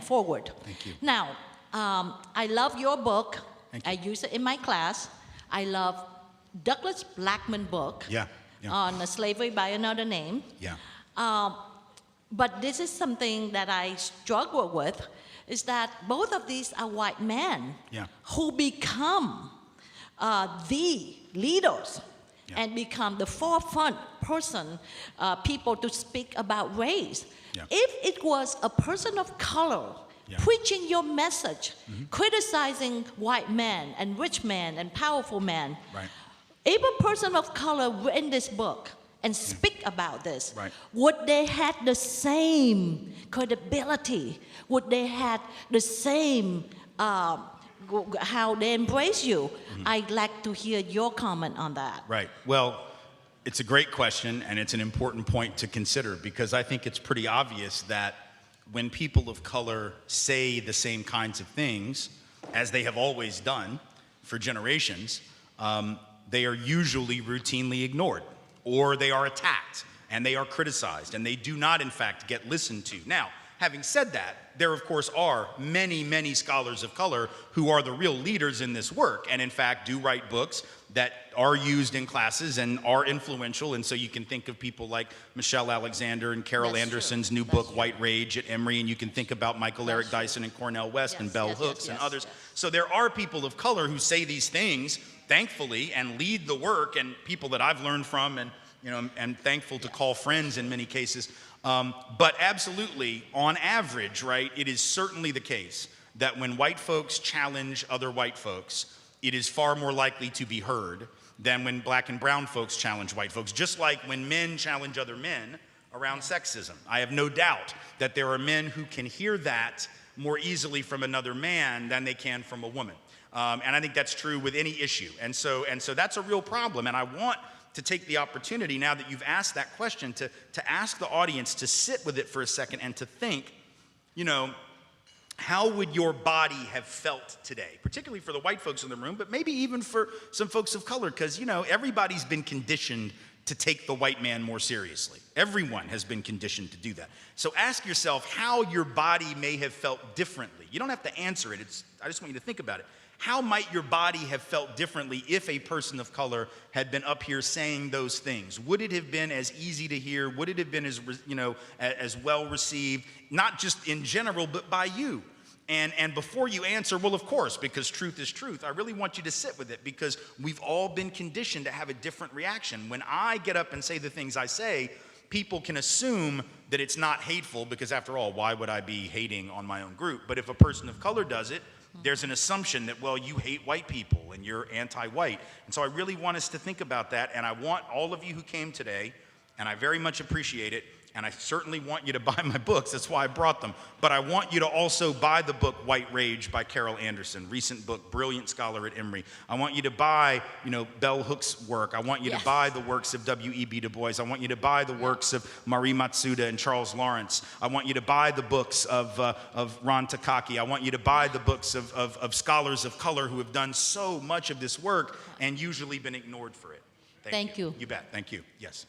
forward. Thank you. Now, I love your book. Thank you. I use it in my class. I love Douglas Blackman's book on Slavery by Another Name. Yeah. But this is something that I struggle with, is that both of these are white men who become the leaders and become the forefront person, people to speak about race. If it was a person of color preaching your message, criticizing white men and rich men and powerful men, if a person of color read this book and speak about this, would they have the same credibility? Would they have the same how they embrace you? I'd like to hear your comment on that. Right. Well, it's a great question, and it's an important point to consider, because I think it's pretty obvious that when people of color say the same kinds of things, as they have always done for generations, they are usually routinely ignored, or they are attacked, and they are criticized, and they do not, in fact, get listened to. Now, having said that, there, of course, are many, many scholars of color who are the real leaders in this work, and in fact do write books that are used in classes and are influential. And so you can think of people like Michelle Alexander and Carol Anderson's new book, White Rage, at Emory, and you can think about Michael Eric Dyson and Cornell West and Bell Hooks and others. So there are people of color who say these things, thankfully, and lead the work, and people that I've learned from and I'm thankful to call friends in many cases. But absolutely, on average, right, it is certainly the case that when white folks challenge other white folks, it is far more likely to be heard than when black and brown folks challenge white folks, just like when men challenge other men around sexism. I have no doubt that there are men who can hear that more easily from another man than they can from a woman. And I think that's true with any issue. And so that's a real problem. And I want to take the opportunity, now that you've asked that question, to ask the audience to sit with it for a second and to think, how would your body have felt today? Particularly for the white folks in the room, but maybe even for some folks of color, because, everybody's been conditioned to take the white man more seriously. Everyone has been conditioned to do that. So ask yourself how your body may have felt differently. You don't have to answer it. I just want you to think about it. How might your body have felt differently if a person of color had been up here saying those things? Would it have been as easy to hear? Would it have been as well received, not just in general, but by you? And before you answer, well, of course, because truth is truth, I really want you to sit with it, because we've all been conditioned to have a different reaction. When I get up and say the things I say, people can assume that it's not hateful, because after all, why would I be hating on my own group? But if a person of color does it, there's an assumption that, well, you hate white people and you're anti-white. And so I really want us to think about that. And I want all of you who came today, and I very much appreciate it, and I certainly want you to buy my books. That's why I brought them. But I want you to also buy the book White Rage by Carol Anderson, recent book, brilliant scholar at Emory. I want you to buy, Bell Hooks' work. I want you to buy the works of W.E.B. Du Bois. I want you to buy the works of Marie Matsuda and Charles Lawrence. I want you to buy the books of Ron Takaki. I want you to buy the books of scholars of color who have done so much of this work and usually been ignored for it. Thank you. You bet. Thank you. Yes.